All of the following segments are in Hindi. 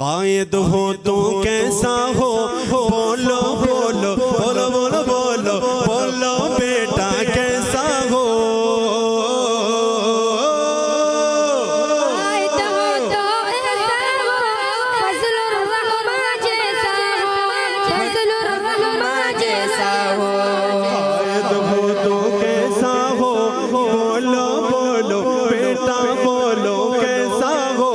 कायद हो तो कैसा हो, बोलो बोलो बोलो बोलो बोलो बोलो बेटा कैसा हो। कायद हो तो ऐसा हो, फजलुर रहमान जैसा हो, फजलुर रहमान जैसा हो। कायद हो तो कैसा हो, बोलो बोलो बेटा बोलो कैसा हो।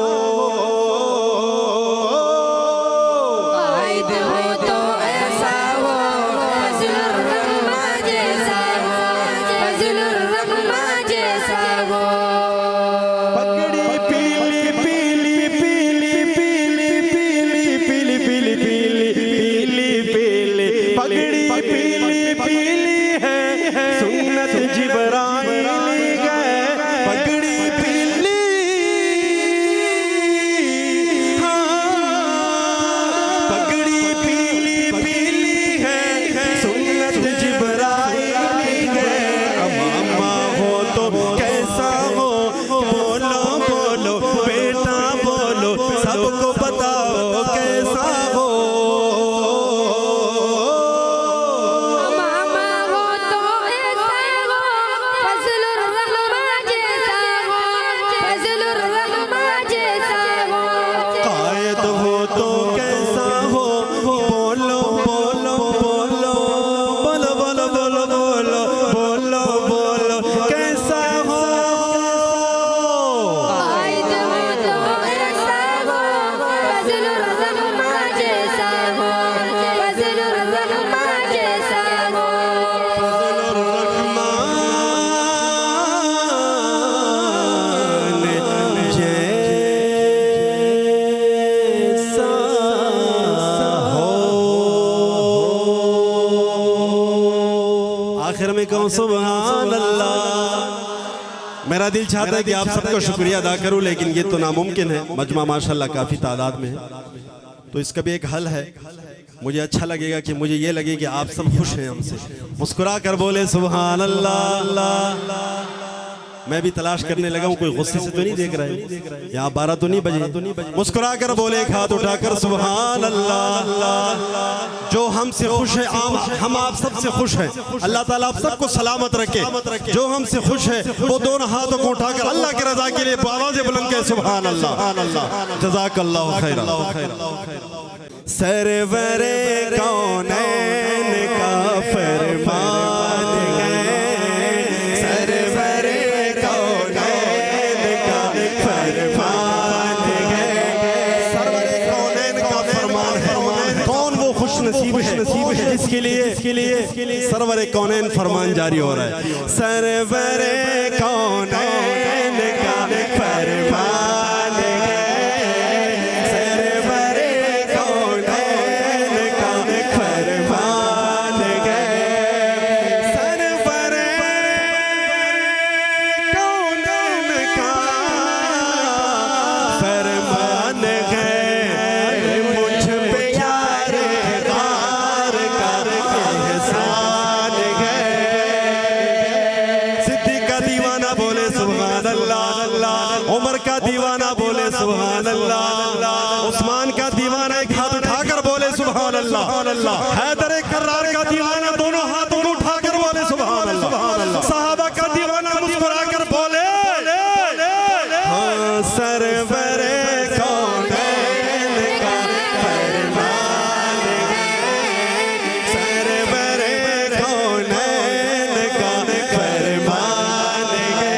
आखिर में कहूँ सुभान अल्लाह। मेरा दिल चाहता है कि आप सबका शुक्रिया अदा करूं, लेकिन ये तो नामुमकिन है। मजमा माशाल्लाह काफ़ी तादाद में है, तो इसका भी एक हल है। मुझे अच्छा लगेगा कि मुझे ये लगे कि आप सब खुश हैं हमसे, मुस्कुरा कर बोले सुभान अल्लाह। मैं भी तलाश करने लगा हूँ, कोई गुस्से से तो नहीं देख रहे, यहाँ 12 तो नहीं बजे। मुस्कुरा कर बोले, एक हाथ उठाकर सुभान अल्लाह। जो हमसे खुश है हम आप सबसे खुश हैं। अल्लाह ताला आप सबको सलामत रखे। जो हमसे खुश है वो दोनों हाथों को उठाकर अल्लाह की रजा के लिए आवाज़ बुलंद कहे सुभान अल्लाह। जज़ाकल्लाहु खैरन। सरवरे कौनैन का फरमान है, सरवरे कौनैन का फरमान है, सरवरे कौनैन का फरमान है। कौन वो खुश नसीब है जिसके लिए सरवरे कौनैन फरमान जारी हो रहा है। सरवरे कौनैन का फरमान है, उमर का दीवाना बोले सुभान अल्लाह, उस्मान का दीवाना एक हाथ उठाकर बोले सुभान अल्लाह, हैदर कर्रार का दीवाना दोनों हाथों को उठाकर बोले सुभान अल्लाह, सहाबा का दीवाना मुस्कुराकर बोले हाँ सरवरे कौनैन का फरमान है, सरवरे कौनैन का फरमान है।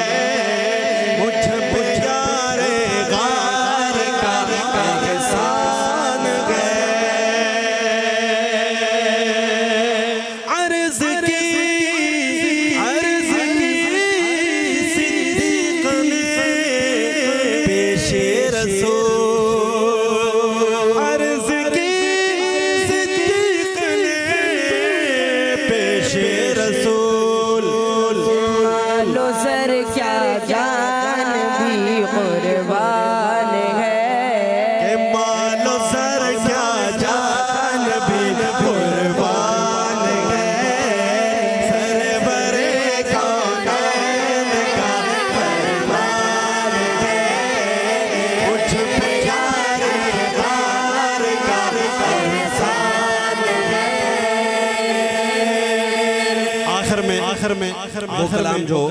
आखिर में वो कलाम जो